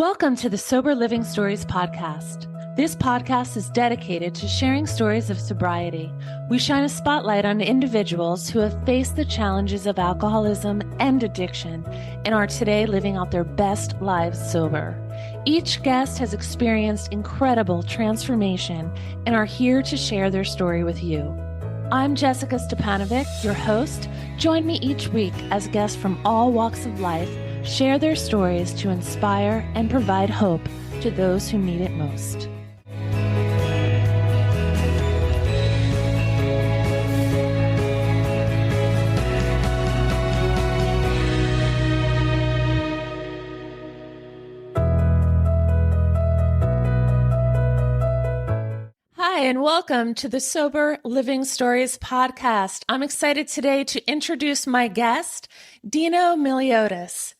Welcome to the Sober Living Stories podcast. This podcast is dedicated to sharing stories of sobriety. We shine a spotlight on individuals who have faced the challenges of alcoholism and addiction and are today living out their best lives sober. Each guest has experienced incredible transformation and are here to share their story with you. I'm Jessica Stipanovic, your host. Join me each week as guests from all walks of life share their stories to inspire and provide hope to those who need it most. Hi, and welcome to the Sober Living Stories podcast. I'm excited today to introduce my guest, Dino Miliotis.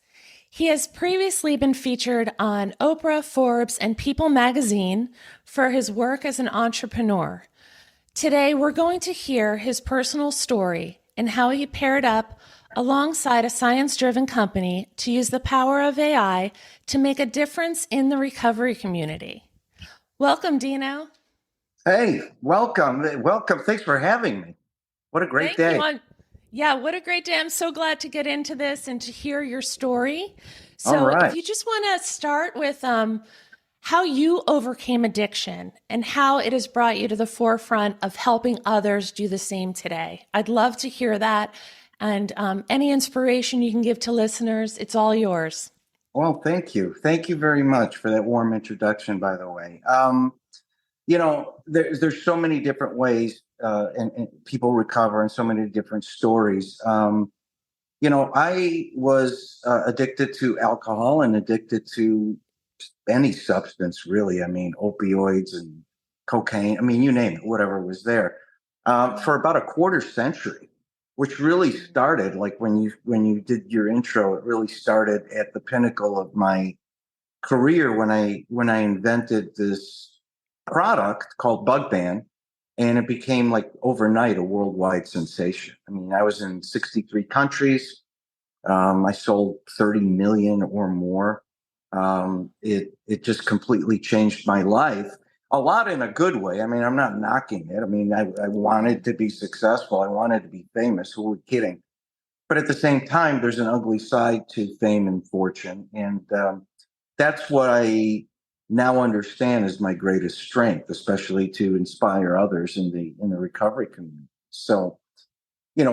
He has previously been featured on Oprah, Forbes, and People magazine for his work as an entrepreneur. Today, we're going to hear his personal story and how he paired up alongside a science-driven company to use the power of AI to make a difference in the recovery community. Welcome, Dino. Hey, welcome. Welcome. Thanks for having me. What a great day. Yeah, what a great day. I'm so glad to get into this and to hear your story. All So right. if you just want to start with how you overcame addiction and how it has brought you to the forefront of helping others do the same today. I'd love to hear that. And any inspiration you can give to listeners, it's all yours. Well, thank you. Thank you very much for that warm introduction, by the way. There's so many different ways and people recover and so many different stories. I was addicted to alcohol and addicted to any substance, really. I mean, opioids and cocaine. I mean, you name it, whatever was there, for about a quarter century, which really started like when you did your intro. It really started at the pinnacle of my career when I invented this product called Bug Ban, and it became like overnight a worldwide sensation. I mean, I was in 63 countries. I sold 30 million or more. It just completely changed my life, a lot in a good way. I mean, I'm not knocking it. I mean, I wanted to be successful. I wanted to be famous. Who were kidding? But at the same time, there's an ugly side to fame and fortune. And that's what I now understand is my greatest strength, especially to inspire others in the recovery community. So,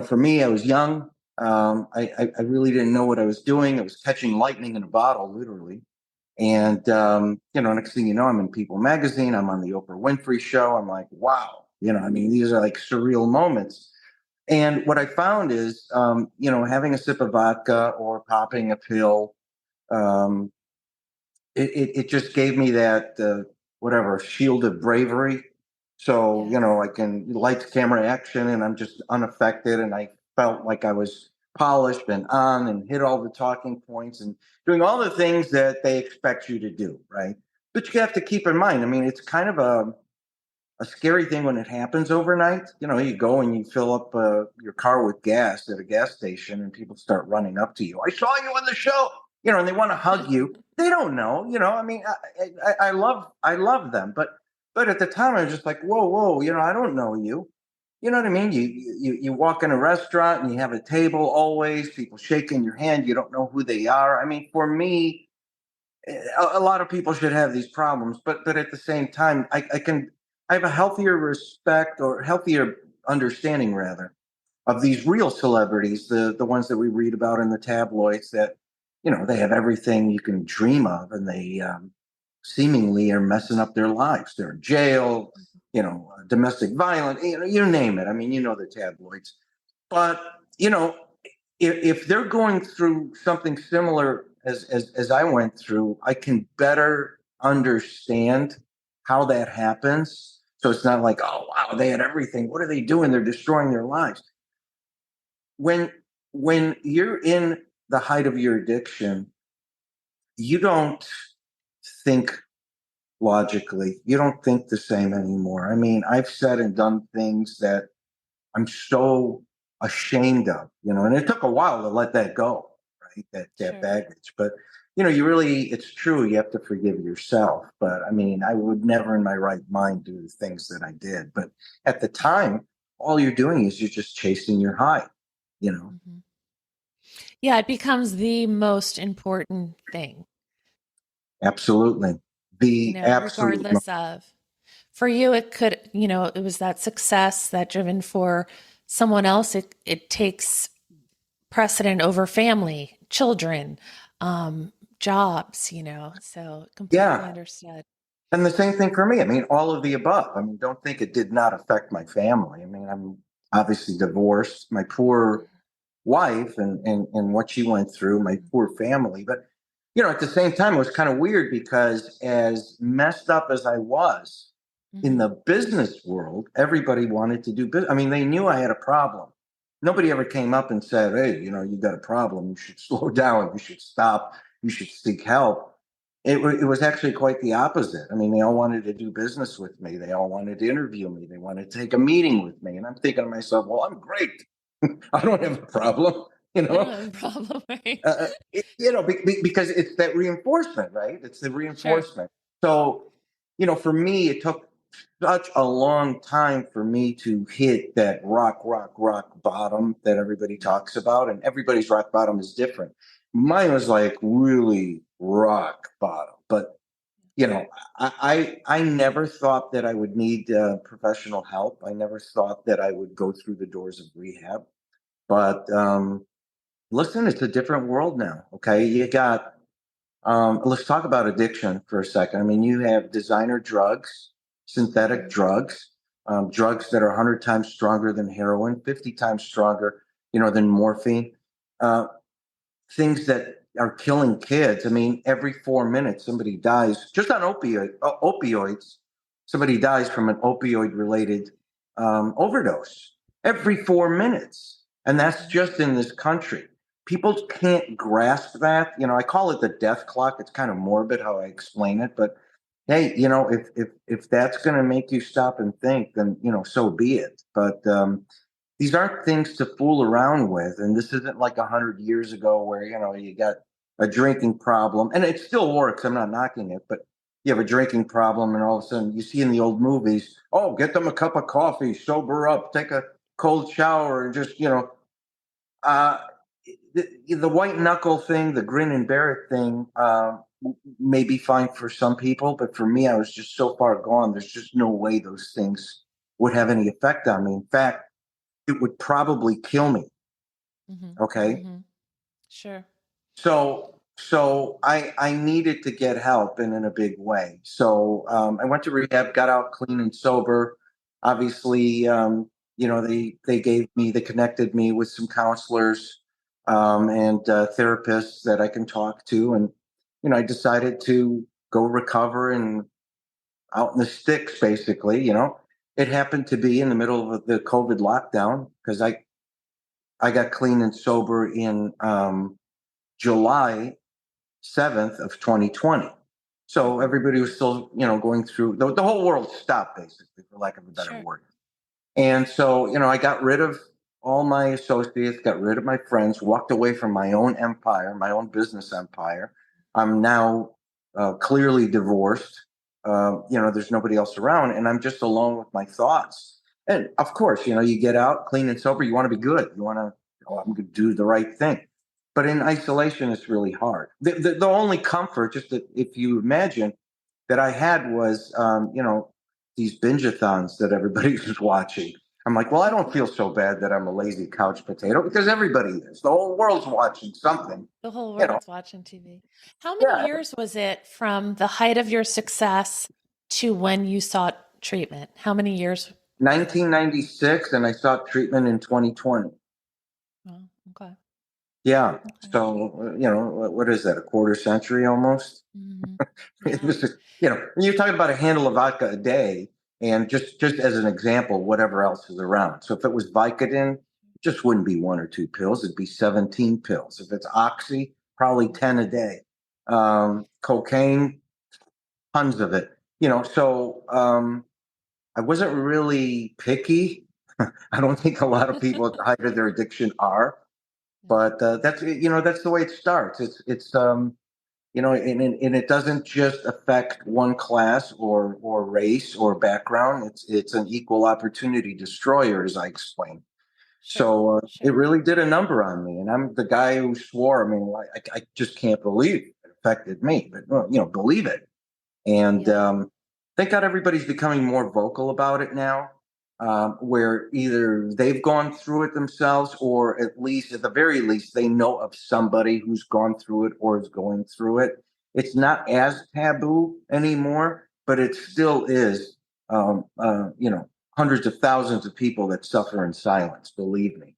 for me, I was young. I really didn't know what I was doing. I was catching lightning in a bottle, literally. And, next thing you know, I'm in People magazine. I'm on the Oprah Winfrey Show. I'm like, wow, these are like surreal moments. And what I found is, having a sip of vodka or popping a pill, it just gave me that, shield of bravery. So, I can lights, camera, action, and I'm just unaffected. And I felt like I was polished and on and hit all the talking points and doing all the things that they expect you to do, right? But you have to keep in mind, I mean, it's kind of a scary thing when it happens overnight. You go and you fill up your car with gas at a gas station and people start running up to you. I saw you on the show, and they want to hug you. They don't know, I mean, I love them. But at the time I was just like, whoa, I don't know you. You know what I mean? You walk in a restaurant and you have a table, always people shaking your hand. You don't know who they are. I mean, for me, a lot of people should have these problems, but at the same time, I have a healthier respect or healthier understanding rather of these real celebrities, the ones that we read about in the tabloids that, they have everything you can dream of and they seemingly are messing up their lives. They're in jail, domestic violence, you name it. I mean, the tabloids. But, if they're going through something similar as I went through, I can better understand how that happens. So it's not like, oh, wow, they had everything. What are they doing? They're destroying their lives. When you're in the height of your addiction, you don't think logically. You don't think the same anymore. I mean, I've said and done things that I'm so ashamed of, and it took a while to let that go, right? That Sure. baggage. But you really, it's true, you have to forgive yourself. But I mean, I would never in my right mind do the things that I did. But at the time, all you're doing is you're just chasing your high, you know? Mm-hmm. Yeah, it becomes the most important thing, Absolutely. The absolute, regardless of. For you, it could, it was that success, that driven. For someone else, it takes precedent over family, children, jobs, so completely yeah. understood. And the same thing for me. I mean, all of the above. I mean, don't think it did not affect my family. I mean, I'm obviously divorced. My poor wife and what she went through, my poor family. But, at the same time, it was kind of weird because as messed up as I was in Mm-hmm. the business world, everybody wanted to do business. I mean, they knew I had a problem. Nobody ever came up and said, hey, you got a problem. You should slow down. You should stop. You should seek help. It was actually quite the opposite. I mean, they all wanted to do business with me. They all wanted to interview me. They wanted to take a meeting with me. And I'm thinking to myself, well, I'm great. I don't have a problem, you I don't know, have a problem, right? because it's that reinforcement, right? It's the Sure. reinforcement. So, for me, it took such a long time for me to hit that rock bottom that everybody talks about. And everybody's rock bottom is different. Mine was like really rock bottom. But, I never thought that I would need professional help. I never thought that I would go through the doors of rehab. But listen, it's a different world now. Okay, you got. Let's talk about addiction for a second. I mean, you have designer drugs, synthetic Mhm. drugs, drugs that are 100 times stronger than heroin, 50 times stronger, than morphine. Uh, Things that are killing kids. I mean, every 4 minutes somebody dies just on opioids. Somebody dies from an opioid related overdose every 4 minutes, and that's Yeah. just in this country. People can't grasp that. I call it the death clock. It's kind of morbid how I explain it, but hey, if that's going to make you stop and think, then so be it. But these aren't things to fool around with. And this isn't like 100 years ago where, you got a drinking problem and it still works. I'm not knocking it, but you have a drinking problem and all of a sudden you see in the old movies, oh, get them a cup of coffee, sober up, take a cold shower and just, uh, the white knuckle thing, the grin and bear it thing, may be fine for some people, but for me, I was just so far gone. There's just no way those things would have any effect on me. In fact, it would probably kill me. Mm-hmm. Okay. Mm-hmm. Sure. So I needed to get help and in a big way. So I went to rehab, got out clean and sober. Obviously, they connected me with some counselors and therapists that I can talk to, and I decided to go recover and out in the sticks, basically. It happened to be in the middle of the COVID lockdown because I got clean and sober in July 7th of 2020. So Mm-hmm. everybody was still, going through the whole world stopped basically, for lack of a better Sure. word. And so, I got rid of all my associates, got rid of my friends, walked away from my own empire, my own business empire. I'm now clearly divorced. There's nobody else around, and I'm just alone with my thoughts. And of course, you get out clean and sober. You want to be good. You want to, oh, I'm going to do the right thing. But in isolation, it's really hard. The only comfort, just that if you imagine, that I had was, these binge-a-thons that everybody was watching. I'm like, well, I don't feel so bad that I'm a lazy couch potato because everybody is. The whole world's watching something, The whole you know. world's watching TV. How many Yeah, years was it from the height of your success to when you sought treatment? How many years was that? 1996, and I sought treatment in 2020. Oh, okay. Yeah. Okay. So, what is that? A quarter century almost? Hmm. It Yeah. was, when you're talking about a handle of vodka a day, and just as an example, whatever else is around. So if it was Vicodin, it just wouldn't be one or two pills; it'd be 17 pills. If it's Oxy, probably 10 a day. Cocaine, tons of it. So I wasn't really picky. I don't think a lot of people at the height of their addiction are, Yeah. but that's the way it starts. It's and it doesn't just affect one class or race or background. It's an equal opportunity destroyer, as I explained. Sure. So it Sure. really did a number on me, and I'm the guy who swore. I mean, I just can't believe it affected me, but well, believe it. And Yeah. thank God everybody's becoming more vocal about it now, where either they've gone through it themselves, or at least, at the very least, they know of somebody who's gone through it or is going through it. It's not as taboo anymore, but it still is. Hundreds of thousands of people that suffer in silence. Believe me. Yeah.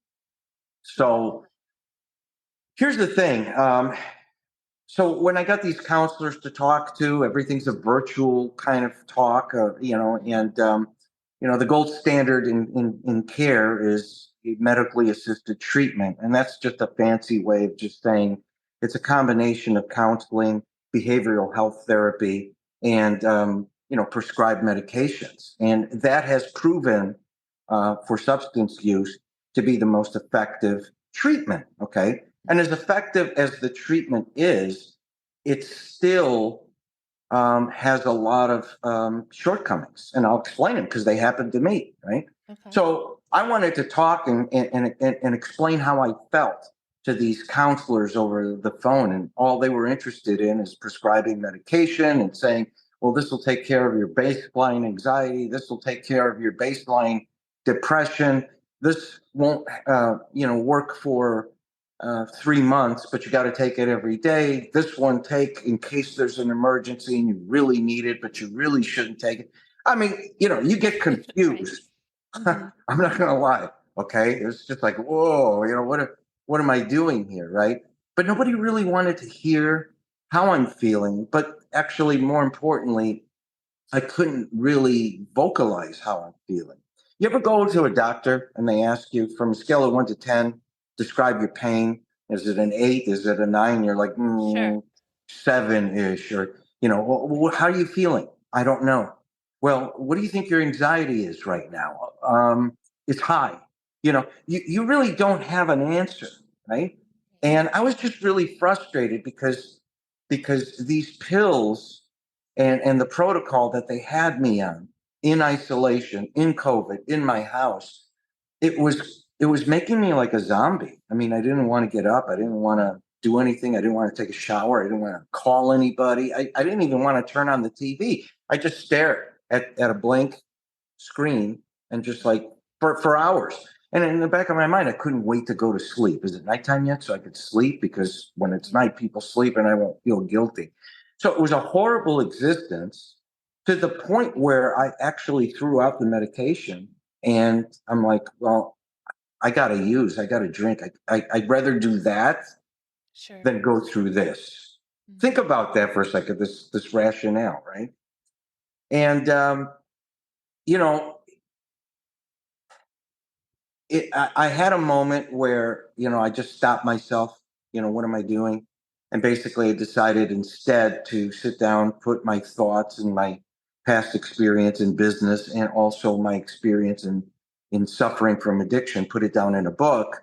So here's the thing. So when I got these counselors to talk to, everything's a virtual kind of talk, and the gold standard in care is medically assisted treatment, and that's just a fancy way of just saying it's a combination of counseling, behavioral health therapy, and prescribed medications, and that has proven for substance use to be the most effective treatment. Okay, and as effective as the treatment is, it still has a lot of shortcomings. And I'll explain them because they happened to me, right? Okay. So I wanted to talk and explain how I felt to these counselors over the phone. And all they were interested in is prescribing medication and saying, well, this will take care of your baseline anxiety. This will take care of your baseline depression. This won't, work for 3 months, but you got to take it every day. This one take in case there's an emergency and you really need it, but you really shouldn't take it. I mean, you get Right. confused. Mm-hmm. I'm not going to lie. Okay. It's just like, whoa, what am I doing here? Right. But nobody really wanted to hear how I'm feeling. But actually, more importantly, I couldn't really vocalize how I'm feeling. You ever go to a doctor and they ask you from a scale of 1 to 10, describe your pain? Is it an 8? Is it a 9? You're like, Sure. 7-ish, or, how are you feeling? I don't know. Well, what do you think your anxiety is right now? It's high. You really don't have an answer, right? And I was just really frustrated because these pills and the protocol that they had me on in isolation, in COVID, in my house, it was making me like a zombie. I mean, I didn't want to get up. I didn't want to do anything. I didn't want to take a shower. I didn't want to call anybody. I didn't even want to turn on the TV. I just stared at a blank screen and just like for hours. And in the back of my mind, I couldn't wait to go to sleep. Is it nighttime yet? So I could sleep, because when it's Yeah. night, people sleep and I won't feel guilty. So it was a horrible existence, to the point where I actually threw out the medication. And I'm like, well, I got to drink. I'd rather do that Sure. than go through this. Think Mm-hmm. about that for a second, this rationale, right? And, you know, I had a moment where, I just stopped myself. What am I doing? And basically, I decided instead to sit down, put my thoughts and my past experience in business, and also my experience in suffering from addiction, put it down in a book.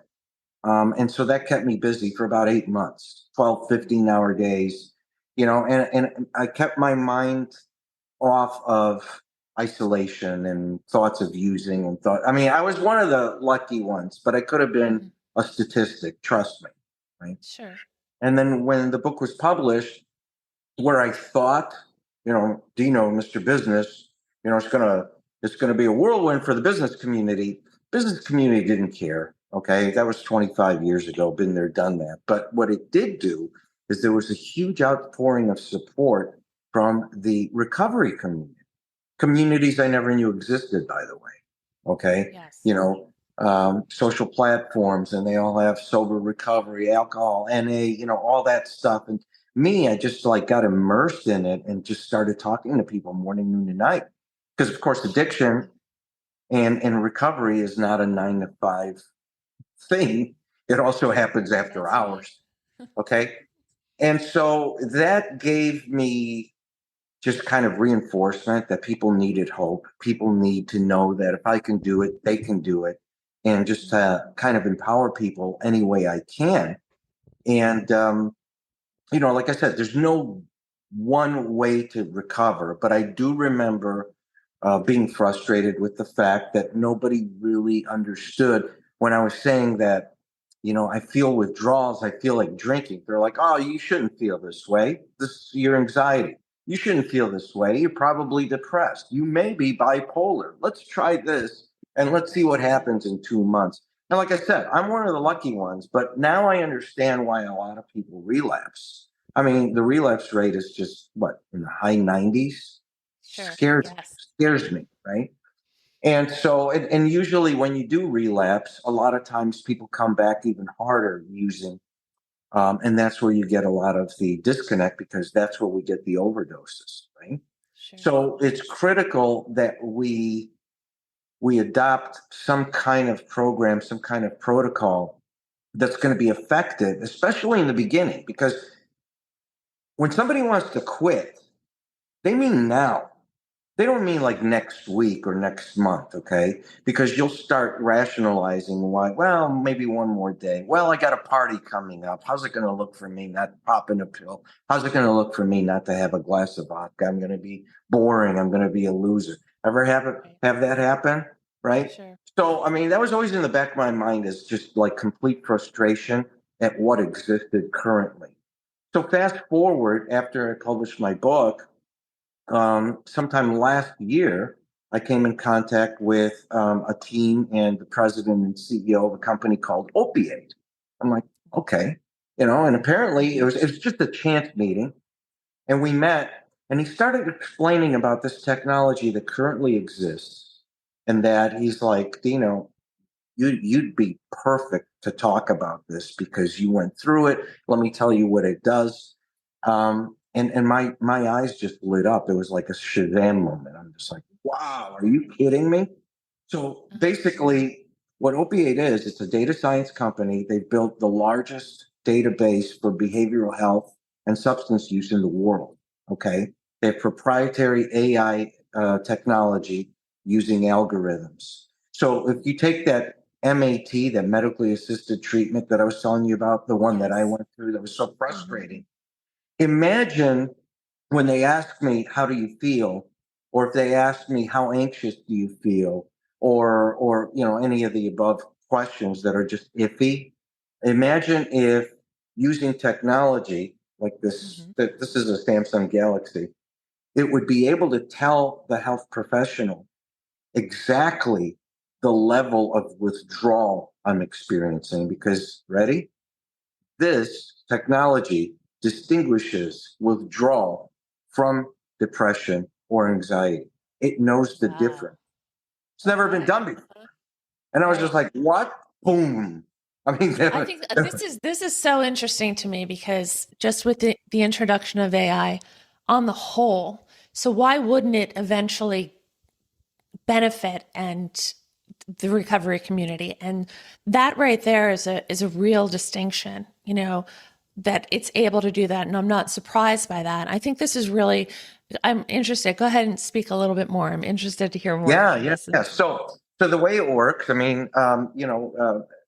And so that kept me busy for about 8 months, 12, 15-hour days, and I kept my mind off of isolation and thoughts of using and thought. I mean, I was one of the lucky ones, but I could have been Mm-hmm. a statistic, trust me. Right. Sure. And then when the book was published, where I thought, Dino, Mr. Business, it's gonna be a whirlwind for the business community. Business community didn't care. Okay, that was 25 years ago. Been there, done that. But what it did do is there was a huge outpouring of support from the recovery community, communities I never knew existed, by the way. Okay, Yes. social platforms, and they all have sober recovery, alcohol, NA, all that stuff. And me, I just like got immersed in it and just started talking to people morning, noon, and night. Because of course, addiction and recovery is not a 9 to 5 thing. It also happens after That's right. hours. Okay. And so that gave me just kind of reinforcement that people needed hope. People need to know that if I can do it, they can do it. And just Mm-hmm. to kind of empower people any way I can. And like I said, there's no one way to recover, but I do remember being frustrated with the fact that nobody really understood when I was saying that, I feel withdrawals, I feel like drinking. They're like, oh, you shouldn't feel this way. This is your anxiety. You shouldn't feel this way. You're probably depressed. You may be bipolar. Let's try this and let's see what happens in 2 months. And like I said, I'm one of the lucky ones, but now I understand why a lot of people relapse. I mean, the relapse rate is just what, in the high 90s? Sure. Scares Yes. scares me, right? And so, and usually when you do relapse, a lot of times people come back even harder using, and that's where you get a lot of the disconnect because that's where we get the overdoses, right? Sure. So it's critical that we adopt some kind of program, some kind of protocol that's going to be effective, especially in the beginning, because when somebody wants to quit, they mean now. They don't mean like next week or next month, okay? Because you'll start rationalizing why, well, maybe one more day. Well, I got a party coming up. How's it going to look for me not popping a pill? How's it going to look for me not to have a glass of vodka? I'm going to be boring. I'm going to be a loser. Ever Right. have that happen? Right? Sure. So, I mean, that was always in the back of my mind is just like complete frustration at what existed currently. So fast forward after I published my book, sometime last year, I came in contact with a team and the president and CEO of a company called Opiate. I'm like, okay, and apparently it was just a chance meeting, and we met, and he started explaining about this technology that currently exists, and that he's like, Dino, you'd be perfect to talk about this because you went through it. Let me tell you what it does. And my eyes just lit up. It was like a Shazam moment. I'm just like, wow, are you kidding me? So Uh-huh. basically, what Opiate is, it's a data science company. They've built the largest database for behavioral health and substance use in the world. Okay. They have proprietary AI technology using algorithms. So if you take that MAT, that medically assisted treatment that I was telling you about, the one that I Yes. went through that was so Mm-hmm. frustrating. Imagine when they ask me, how do you feel? Or if they ask me, how anxious do you feel? Or any of the above questions that are just iffy. Imagine if using technology like this, Mm-hmm. that this is a Samsung Galaxy, it would be able to tell the health professional exactly the level of withdrawal I'm experiencing. Because, ready? This technology distinguishes withdrawal from depression or anxiety. It knows the Wow. difference. It's never been Okay. done before. And I was just Right. like, what? Boom. I mean, I think this is so interesting to me because just with the introduction of AI on the whole, so why wouldn't it eventually benefit and the recovery community? And that right there is a real distinction, that it's able to do that. And I'm not surprised by that. I think this is really, I'm interested. Go ahead and speak a little bit more. I'm interested to hear more Yeah, about yeah, this. yeah. So the way it works, I mean,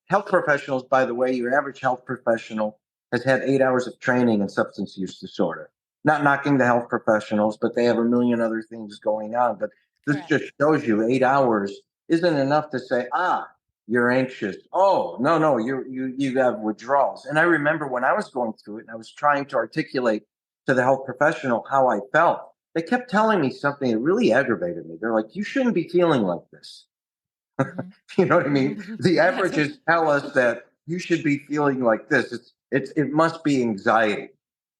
health professionals, by the way, your average health professional has had 8 hours of training in substance use disorder. Not knocking the health professionals, but they have a million other things going on. But this Correct. just shows you 8 hours isn't enough to say, you're anxious. Oh, no, no, you have withdrawals. And I remember when I was going through it and I was trying to articulate to the health professional how I felt, they kept telling me something that really aggravated me. They're like, you shouldn't be feeling like this. You know what I mean? Mm-hmm. The Yes. averages tell us that you should be feeling like this. It must be anxiety.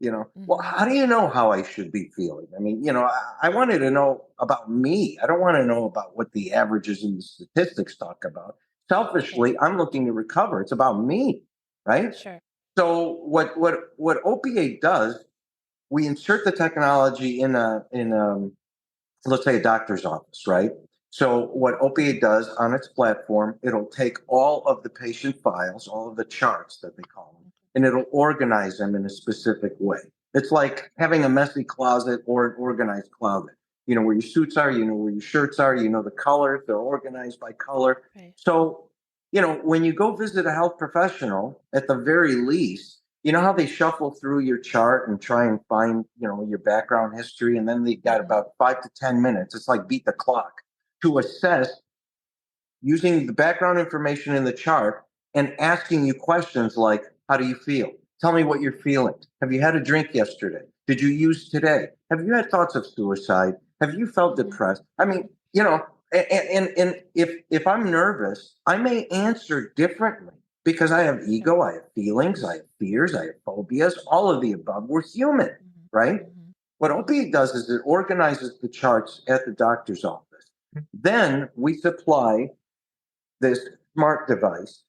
Well, Mm-hmm. how do you know how I should be feeling? I mean, I wanted to know about me. I don't want to know about what the averages and the statistics talk about. Right. Selfishly, I'm looking to recover. It's about me, right? Sure. So what opiate does, we insert the technology in let's say a doctor's office, right? So what Opiate does on its platform, it'll take all of the patient files, all of the charts that they call them, and it'll organize them in a specific way. It's like having a messy closet or an organized closet. You know where your suits are, you know where your shirts are, you know the colors, they're organized by color. Right. So, when you go visit a health professional, at the very least, You know how they shuffle through your chart and try and find, your background history, and then they got about 5 to 10 minutes. It's like beat the clock to assess using the background information in the chart and asking you questions like, how do you feel? Tell me what you're feeling. Have you had a drink yesterday? Did you use today? Have you had thoughts of suicide? Have you felt depressed? I mean, and if I'm nervous, I may answer differently because I have ego, I have feelings, I have fears, I have phobias, all of the above. We're human, right? What OPE does is it organizes the charts at the doctor's office. Then we supply this smart device,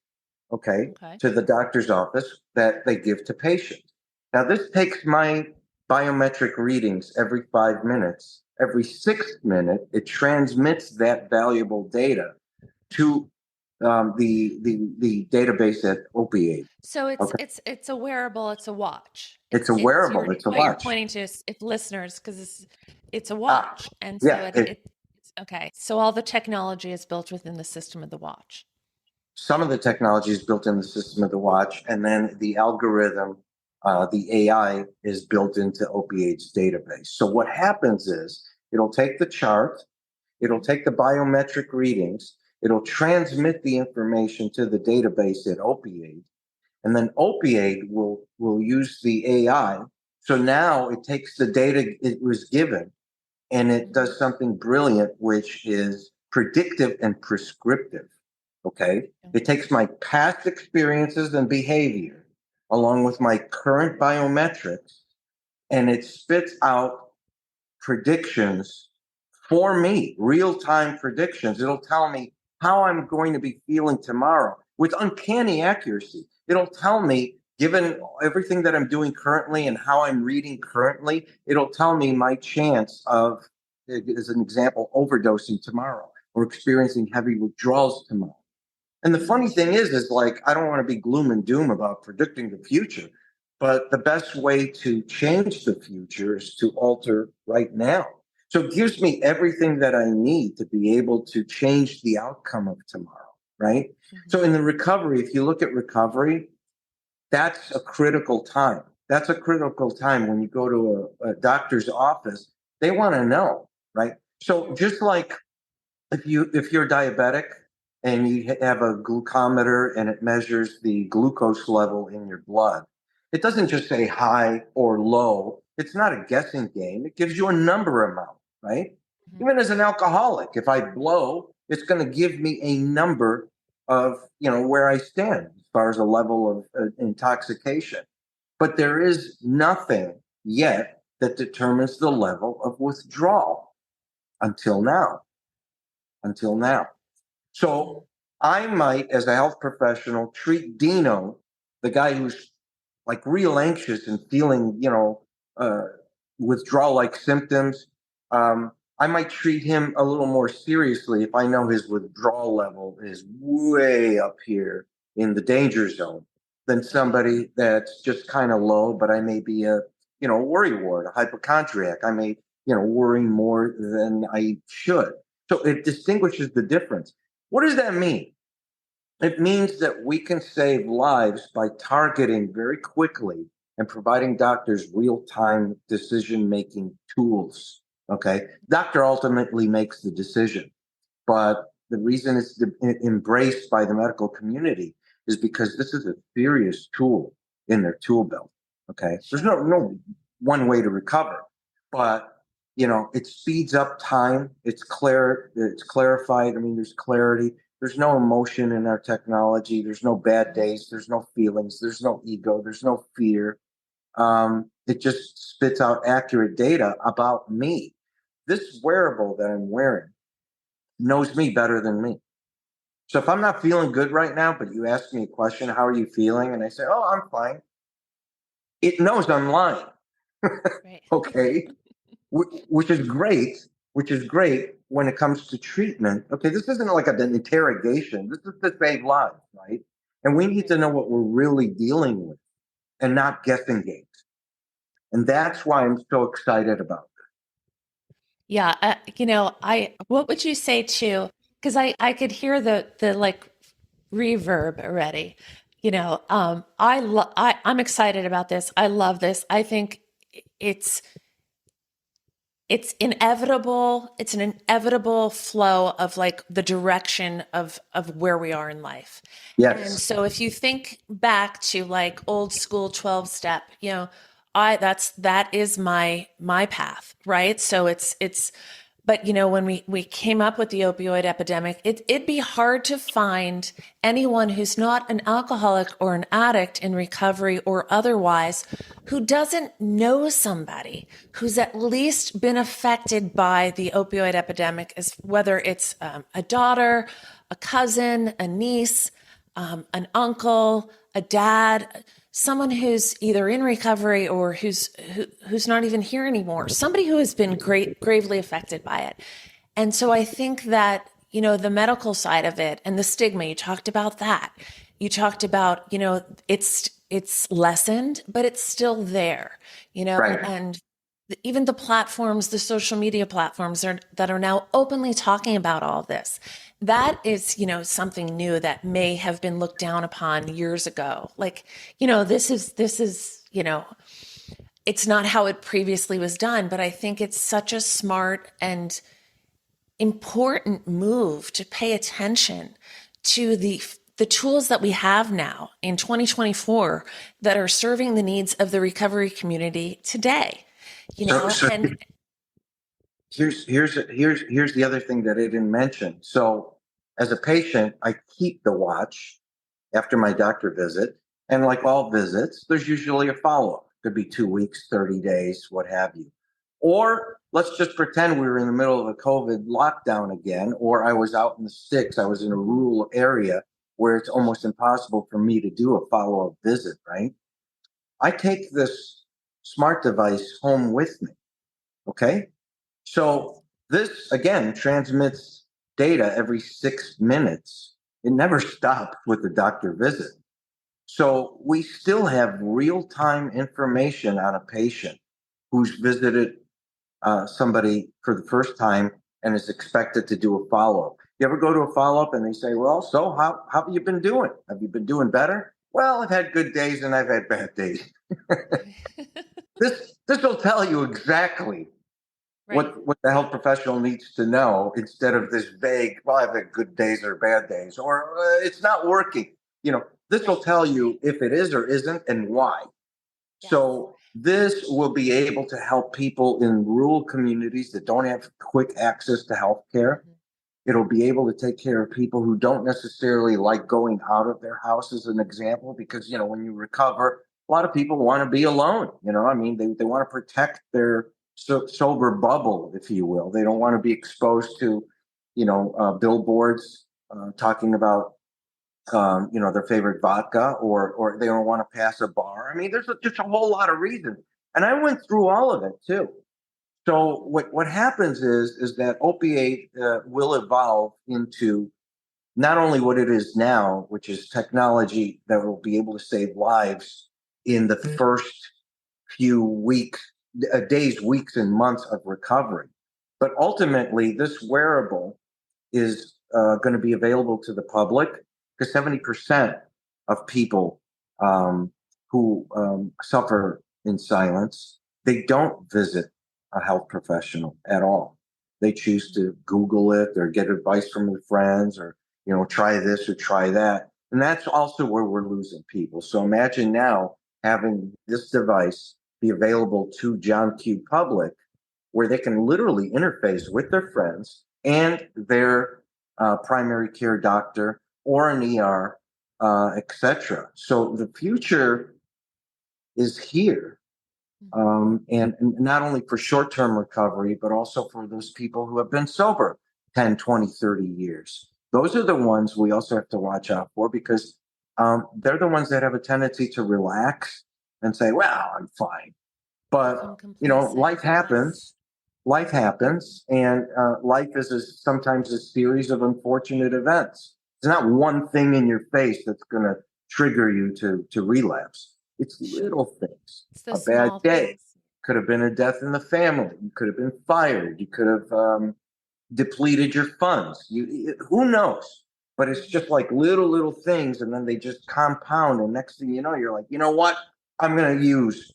okay, to the doctor's office that they give to patients. Now, this takes my biometric readings every 5 minutes. Every sixth minute, it transmits that valuable data to the database at Opiate. So it's a wearable, it's a watch. It's a wearable, it's a what you're watch. pointing to is if listeners, because it's a watch, and so Yeah, it's okay. So all the technology is built within the system of the watch. some of the technology is built in the system of the watch, and then the algorithm, the AI, is built into Opiate's database. So what happens is it'll take the chart, it'll take the biometric readings, it'll transmit the information to the database at Opiate, and then Opiate will use the AI. So now it takes the data it was given and it does something brilliant, which is predictive and prescriptive. Okay. It takes my past experiences and behavior along with my current biometrics and it spits out predictions for me, real time predictions. It'll tell me how I'm going to be feeling tomorrow with uncanny accuracy. It'll tell me, given everything that I'm doing currently and how I'm reading currently, it'll tell me my chance of, as an example, overdosing tomorrow or experiencing heavy withdrawals tomorrow. And the funny thing is like, I don't want to be gloom and doom about predicting the future, but the best way to change the future is to alter right now. So it gives me everything that I need to be able to change the outcome of tomorrow, right? So in the recovery, if you look at recovery, that's a critical time. That's a critical time when you go to a doctor's office, they want to know, right? So just like if you're diabetic and you have a glucometer and it measures the glucose level in your blood, it doesn't just say high or low. It's not a guessing game. It gives you a number amount, right? Even as an alcoholic, if I blow, it's going to give me a number of where I stand as far as a level of intoxication. But there is nothing yet that determines the level of withdrawal until now. Until now. So I might, as a health professional, treat Dino, the guy who's like real anxious and feeling, withdrawal-like symptoms. I might treat him a little more seriously if I know his withdrawal level is way up here in the danger zone than somebody that's just kind of low, but I may be a, worry ward, a hypochondriac. I may, worry more than I should. So it distinguishes the difference. What does that mean? It means that we can save lives by targeting very quickly and providing doctors real-time decision-making tools. Okay. Doctor ultimately makes the decision, but the reason it's embraced by the medical community is because this is a serious tool in their tool belt. Okay. There's no one way to recover, but it speeds up time. It's clarified. I mean, there's clarity. There's no emotion in our technology. There's no bad days. There's no feelings. There's no ego. There's no fear. It just spits out accurate data about me. This wearable that I'm wearing knows me better than me. So if I'm not feeling good right now, but you ask me a question, how are you feeling? And I say, oh, I'm fine. It knows I'm lying. Right. Okay. Which is great, when it comes to treatment. Okay, this isn't like an interrogation. This is to save lives, right? And we need to know what we're really dealing with and not guessing games. And that's why I'm so excited about it. Yeah. What would you say to, because I could hear the like reverb already, I'm excited about this. I love this. I think it's it's inevitable. It's an inevitable flow of like the direction of where we are in life. And Yes. so if you think back to like old school 12 step, that is my path, right? So it's but when we came up with the opioid epidemic, it'd be hard to find anyone who's not an alcoholic or an addict in recovery or otherwise who doesn't know somebody who's at least been affected by the opioid epidemic, as whether it's a daughter, a cousin, a niece, an uncle, a dad, someone who's either in recovery or who's not even here anymore, somebody who has been gravely affected by it. And so I think that, the medical side of it and the stigma, you talked about that. You talked about, it's lessened, but it's still there, Right. and even the platforms, the social media platforms that are now openly talking about all of this. That is, something new that may have been looked down upon years ago. Like, this is, it's not how it previously was done, but I think it's such a smart and important move to pay attention to the tools that we have now in 2024 that are serving the needs of the recovery community today. So And here's the other thing that I didn't mention. So as a patient, I keep the watch after my doctor visit. And like all visits, there's usually a follow-up. Could be 2 weeks, 30 days, what have you. Or let's just pretend we were in the middle of a COVID lockdown again, or I was out in the sticks. I was in a rural area where it's almost impossible for me to do a follow-up visit, right? I take this smart device home with me. Okay. So this again transmits data every 6 minutes. It never stopped with the doctor visit. So we still have real time information on a patient who's visited somebody for the first time and is expected to do a follow up. You ever go to a follow up and they say, well, so how have you been doing? Have you been doing better? Well, I've had good days and I've had bad days. This will tell you exactly right. what the health professional needs to know instead of this vague, well, I've had good days or bad days, or it's not working. This will tell you if it is or isn't and why. Yes. So this will be able to help people in rural communities that don't have quick access to health care. It'll be able to take care of people who don't necessarily like going out of their house, as an example, because, when you recover, a lot of people want to be alone. I mean, they want to protect their sober bubble, if you will. They don't want to be exposed to, billboards talking about, their favorite vodka, or they don't want to pass a bar. I mean, there's just a whole lot of reasons. And I went through all of it too. So what happens is that opiate will evolve into not only what it is now, which is technology that will be able to save lives in the first few weeks, days, weeks, and months of recovery, but ultimately this wearable is going to be available to the public because 70% of people who suffer in silence, they don't visit a health professional at all. They choose to Google it or get advice from their friends or, try this or try that. And that's also where we're losing people. So imagine now having this device be available to John Q. public where they can literally interface with their friends and their primary care doctor or an ER, etc. So the future is here. And not only for short-term recovery, but also for those people who have been sober 10, 20, 30 years. Those are the ones we also have to watch out for because they're the ones that have a tendency to relax and say, well, I'm fine. But, life happens. Life happens. And life is sometimes a series of unfortunate events. It's not one thing in your face that's going to trigger you to relapse. It's little things. It's the A bad small day things. could have been a death in the family. You could have been fired. You could have depleted your funds. Who knows? but it's just like little things, and then they just compound. And next thing you know, you're like, you know what? I'm going to use,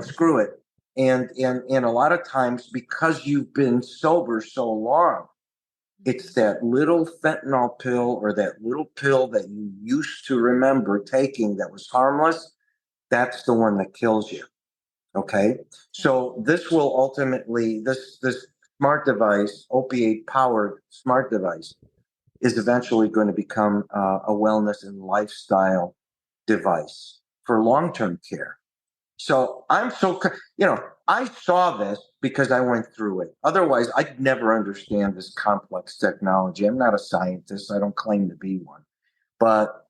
screw it. And a lot of times, because you've been sober so long, it's that little fentanyl pill or that little pill that you used to remember taking that was harmless. That's the one that kills you. Okay. So this will ultimately, this smart device, opiate powered smart device, is eventually going to become a wellness and lifestyle device for long term care. So I'm so, I saw this because I went through it. Otherwise, I'd never understand this complex technology. I'm not a scientist. I don't claim to be one. But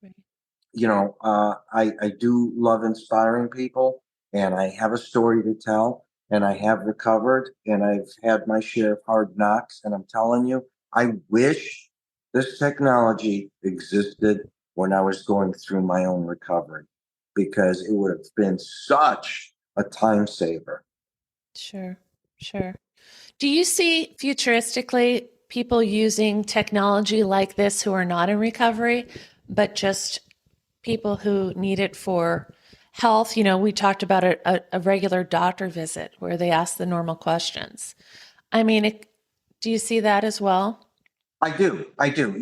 I do love inspiring people, and I have a story to tell, and I have recovered, and I've had my share of hard knocks. And I'm telling you, I wish this technology existed when I was going through my own recovery, because it would have been such a time saver. Sure, sure. Do you see futuristically people using technology like this who are not in recovery, but just people who need it for health? We talked about a regular doctor visit where they ask the normal questions. I mean, do you see that as well? I do. I do.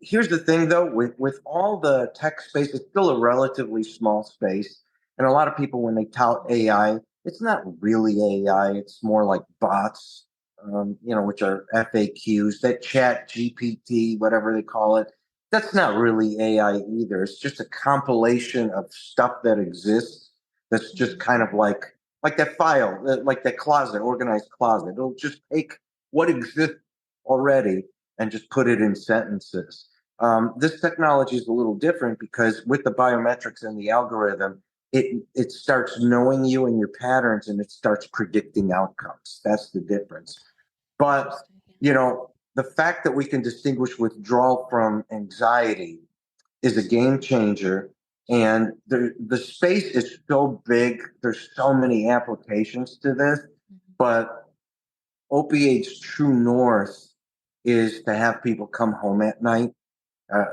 Here's the thing though, with all the tech space, it's still a relatively small space. And a lot of people, when they tout AI, it's not really AI. It's more like bots, which are FAQs, that chat GPT, whatever they call it. That's not really AI either. It's just a compilation of stuff that exists. That's just kind of like that file, like that closet, organized closet. It'll just take what exists already and just put it in sentences. This technology is a little different because with the biometrics and the algorithm, it starts knowing you and your patterns, and it starts predicting outcomes. That's the difference. But the fact that we can distinguish withdrawal from anxiety is a game changer. And the space is so big. There's so many applications to this, but opiate's true north is to have people come home at night.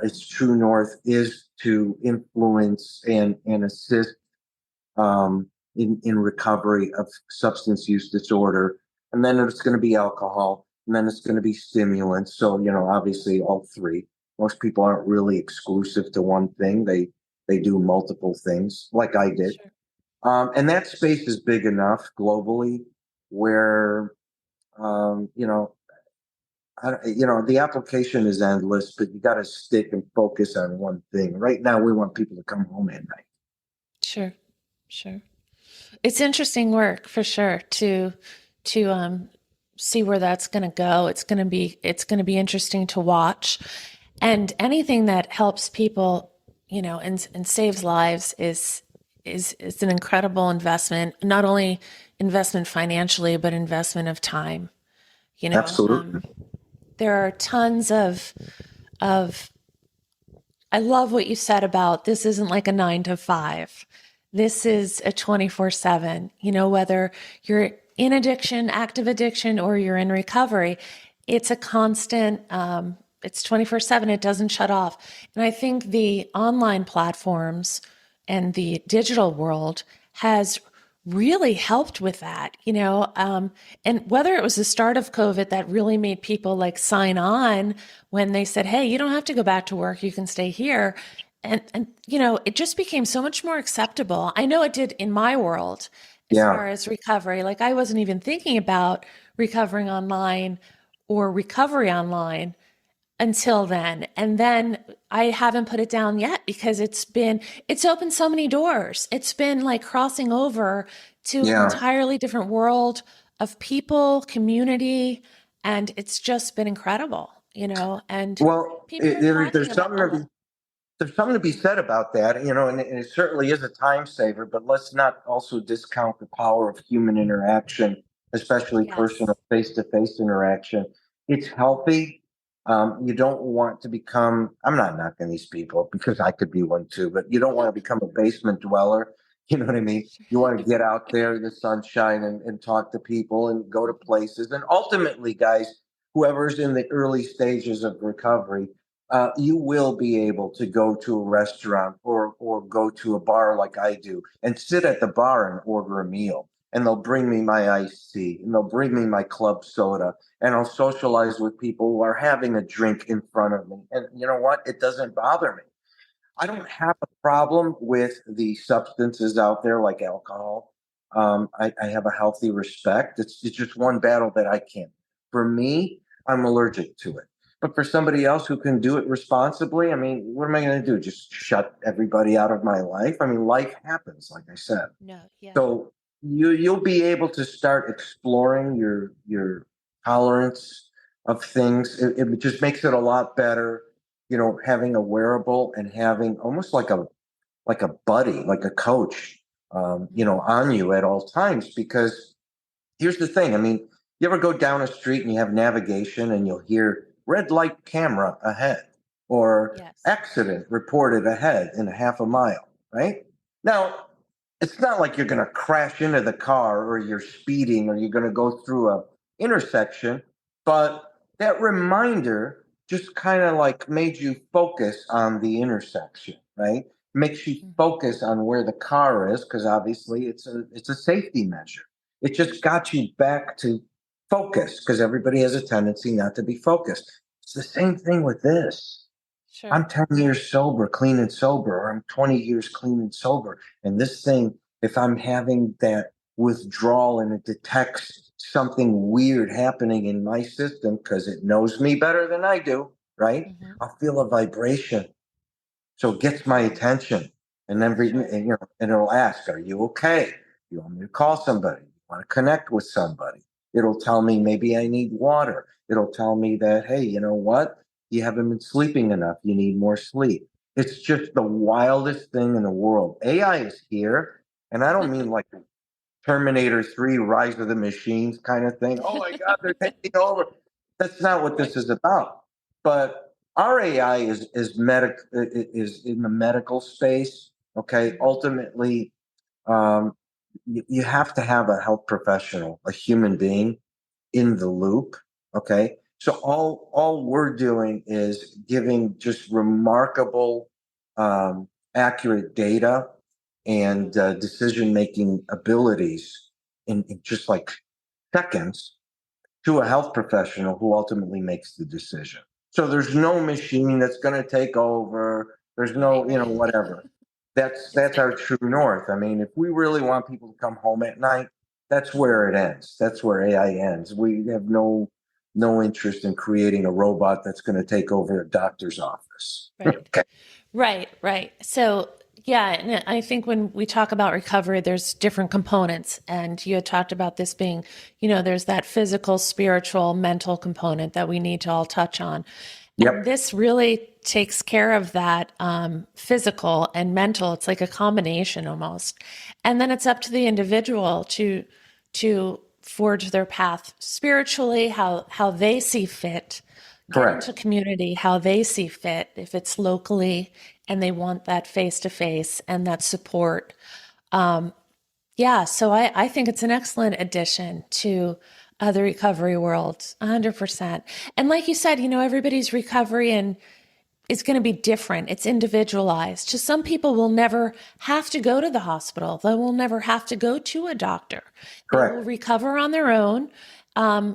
Its true north is to influence and assist in recovery of substance use disorder. And then it's going to be alcohol, and then it's going to be stimulants. So, obviously all three. Most people aren't really exclusive to one thing. They do multiple things like I did. Sure. And that space is big enough globally where, um, you know, the application is endless, but you got to stick and focus on one thing. Right now, we want people to come home at night. Sure, sure. It's interesting work for sure to see where that's going to go. It's going to be interesting to watch, and anything that helps people, and saves lives is an incredible investment. Not only investment financially, but investment of time. Absolutely. There are tons of. I love what you said about this isn't like a 9 to 5. This is a 24/7, whether you're in addiction, active addiction, or you're in recovery, it's a constant, it's 24/7. It doesn't shut off. And I think the online platforms and the digital world has really helped with that, and whether it was the start of COVID that really made people like sign on when they said, hey, you don't have to go back to work, you can stay here. And it just became so much more acceptable. I know it did in my world as Yeah. far as recovery. Like I wasn't even thinking about recovering online or recovery online until then. And then I haven't put it down yet because it's opened so many doors. It's been like crossing over to an Yeah. entirely different world of people, community, and it's just been incredible, and Well, people are talking about it. there's something to be said about that, and it certainly is a time saver, but let's not also discount the power of human interaction, especially Yes. personal face-to-face interaction. It's healthy. You don't want to become, I'm not knocking these people because I could be one too, but you don't want to become a basement dweller. You know what I mean? You want to get out there in the sunshine and talk to people and go to places. And ultimately, guys, whoever's in the early stages of recovery, you will be able to go to a restaurant or go to a bar like I do and sit at the bar and order a meal. And they'll bring me my iced tea and they'll bring me my club soda and I'll socialize with people who are having a drink in front of me. And you know what? It doesn't bother me. I don't have a problem with the substances out there like alcohol. I have a healthy respect. It's just one battle that I can't. For me, I'm allergic to it. But for somebody else who can do it responsibly, I mean, what am I going to do? Just shut everybody out of my life? I mean, life happens, like I said. No, yeah. So you'll be able to start exploring your tolerance of things. It just makes it a lot better, having a wearable and having almost like a buddy, like a coach, on you at all times. Because here's the thing. I mean, you ever go down a street and you have navigation and you'll hear red light camera ahead or Yes. accident reported ahead in a half a mile, right? Now, it's not like you're going to crash into the car or you're speeding or you're going to go through a intersection, but that reminder just kind of like made you focus on the intersection, right? Makes you focus on where the car is because obviously it's a safety measure. It just got you back to focus because everybody has a tendency not to be focused. It's the same thing with this. Sure. I'm 10 years sober, clean and sober, or I'm 20 years clean and sober. And this thing, if I'm having that withdrawal and it detects something weird happening in my system because it knows me better than I do, right? Mm-hmm. I'll feel a vibration. So it gets my attention. And then, Sure. and it'll ask, are you okay? You want me to call somebody? You want to connect with somebody? It'll tell me maybe I need water. It'll tell me that, hey, you know what? You haven't been sleeping enough. You need more sleep. It's just the wildest thing in the world. AI is here. And I don't mean like Terminator 3, Rise of the Machines kind of thing. Oh my God, they're taking over. That's not what this Right. is about. But our AI is in the medical space. Okay, ultimately, um, you have to have a health professional, a human being, in the loop. Okay, so all we're doing is giving just remarkable, accurate data and decision making abilities in just like seconds to a health professional who ultimately makes the decision. So there's no machine that's going to take over. There's Right. no, Right. whatever. That's It's that's our different. true north. I mean, if we really want people to come home at night, that's where it ends. That's where AI ends. We have no interest in creating a robot that's going to take over a doctor's office. Right. Okay. Right. Right. So, yeah, and I think when we talk about recovery, there's different components. And you had talked about this being, there's that physical, spiritual, mental component that we need to all touch on. And Yep. this really takes care of that physical and mental. It's like a combination almost. And then it's up to the individual to forge their path spiritually, how they see fit, get into Correct. community, how they see fit, if it's locally and they want that face to face and that support. Yeah, so I think it's an excellent addition to the recovery world, 100%. And like you said, everybody's recovery and is going to be different. It's individualized. Just some people will never have to go to the hospital. They will never have to go to a doctor. They will Correct. recover on their own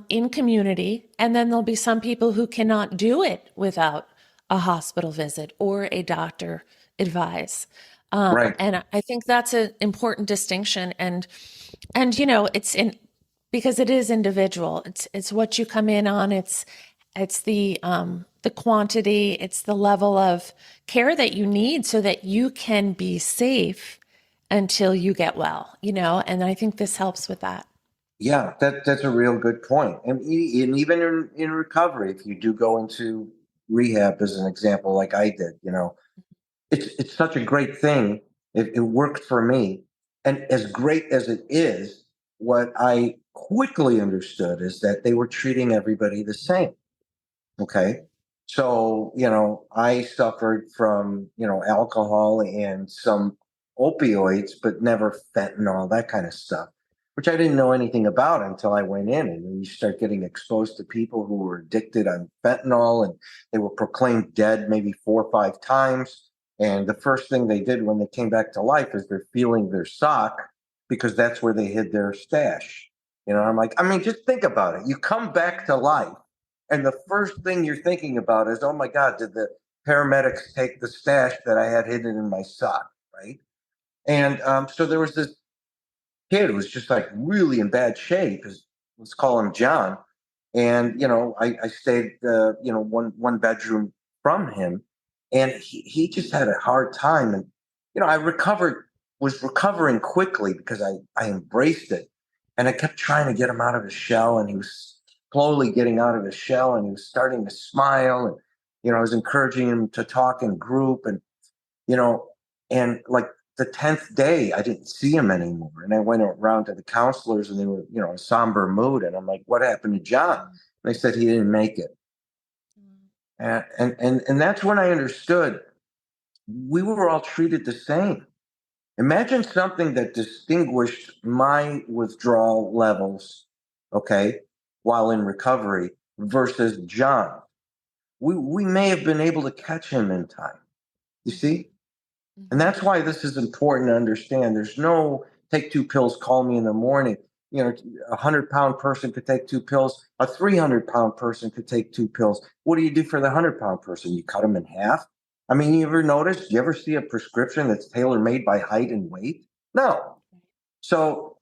in community. And then there'll be some people who cannot do it without a hospital visit or a doctor advice. Right. And I think that's an important distinction. And it's in because it is individual. It's what you come in on. It's the quantity. It's the level of care that you need so that you can be safe until you get well. And I think this helps with that. Yeah, that's a real good point. And even in recovery, if you do go into rehab as an example, like I did, it's such a great thing. It worked for me. And as great as it is, what I quickly understood is that they were treating everybody the same. Okay. So, I suffered from, alcohol and some opioids, but never fentanyl, that kind of stuff. which I didn't know anything about until I went in. And then you start getting exposed to people who were addicted on fentanyl, and they were proclaimed dead maybe 4 or 5 times. And the first thing they did when they came back to life is they're feeling their sock because that's where they hid their stash. I'm like, I mean, just think about it. You come back to life, and the first thing you're thinking about is, oh my God, did the paramedics take the stash that I had hidden in my sock, right? And so there was this kid who was just like really in bad shape. Let's call him John. And I stayed one bedroom from him, and he just had a hard time. And I was recovering quickly because I embraced it, and I kept trying to get him out of his shell, and he was slowly getting out of his shell, and he was starting to smile, and I was encouraging him to talk in group, and you know, and like the 10th day, I didn't see him anymore. And I went around to the counselors, and they were, in a somber mood. And I'm like, what happened to John? And they said he didn't make it. And that's when I understood we were all treated the same. Imagine something that distinguished my withdrawal levels, okay, while in recovery versus John. We may have been able to catch him in time. You see? And that's why this is important to understand. There's no take 2 pills, call me in the morning. A 100-pound person could take 2 pills. A 300-pound person could take 2 pills. What do you do for the 100-pound person? You cut them in half? I mean, you ever see a prescription that's tailor-made by height and weight? No. So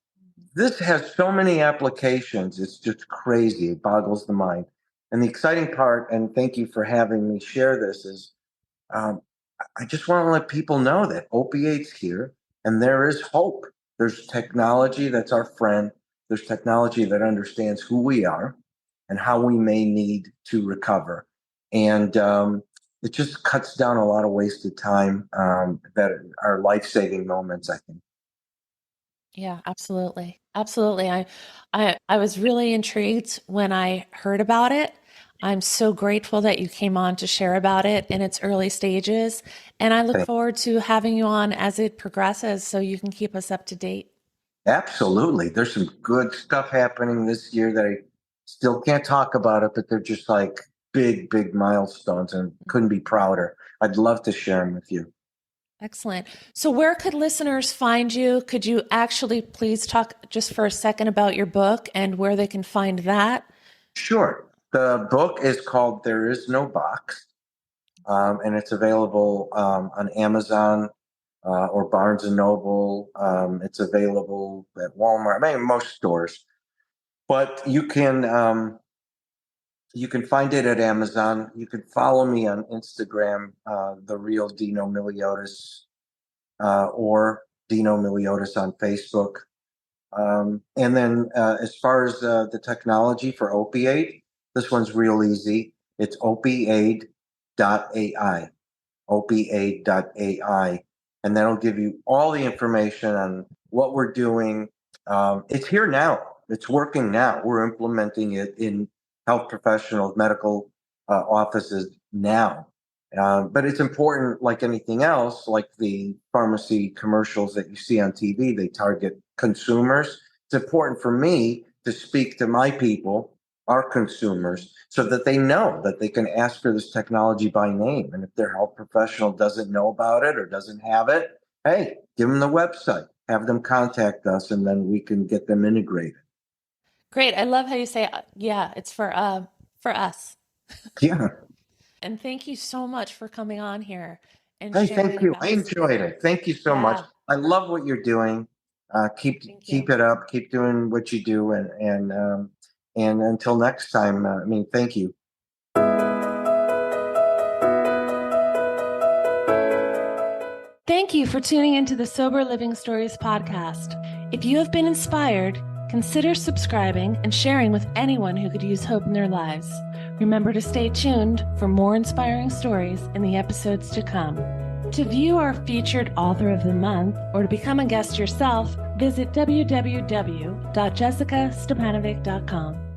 this has so many applications. It's just crazy. It boggles the mind. And the exciting part, and thank you for having me share this, is I just want to let people know that opiates here, and there is hope. There's technology that's our friend. There's technology that understands who we are and how we may need to recover. And it just cuts down a lot of wasted time that are life-saving moments, I think. Yeah, absolutely. Absolutely. I was really intrigued when I heard about it. I'm so grateful that you came on to share about it in its early stages. And I look forward to having you on as it progresses so you can keep us up to date. Absolutely. There's some good stuff happening this year that I still can't talk about it, but they're just like big, big milestones, and couldn't be prouder. I'd love to share them with you. Excellent. So where could listeners find you? Could you actually please talk just for a second about your book and where they can find that? Sure. The book is called There Is No Box, and it's available on Amazon or Barnes and Noble. It's available at Walmart, I mean, most stores. But you can find it at Amazon. You can follow me on Instagram, The Real Dino Miliotis, or Dino Miliotis on Facebook. And then as far as the technology for Opiate, this one's real easy. It's opiate.ai, opiate.ai. And that'll give you all the information on what we're doing. It's here now. It's working now. We're implementing it in health professionals, medical offices now. But it's important, like anything else, like the pharmacy commercials that you see on TV, they target consumers. It's important for me to speak to my people, our consumers, so that they know that they can ask for this technology by name. And if their health professional doesn't know about it or doesn't have it, hey, give them the website, have them contact us, and then we can get them integrated. Great. I love how you say, yeah, it's for us. Yeah. And thank you so much for coming on here and Hey, sharing. thank you. I enjoyed it. Thank you so much. I love what you're doing. Keep it up. Keep doing what you do, and until next time. Thank you. Thank you for tuning into the Sober Living Stories podcast. If you have been inspired, consider subscribing and sharing with anyone who could use hope in their lives. Remember to stay tuned for more inspiring stories in the episodes to come. To view our featured author of the month or to become a guest yourself, visit www.jessicastipanovic.com.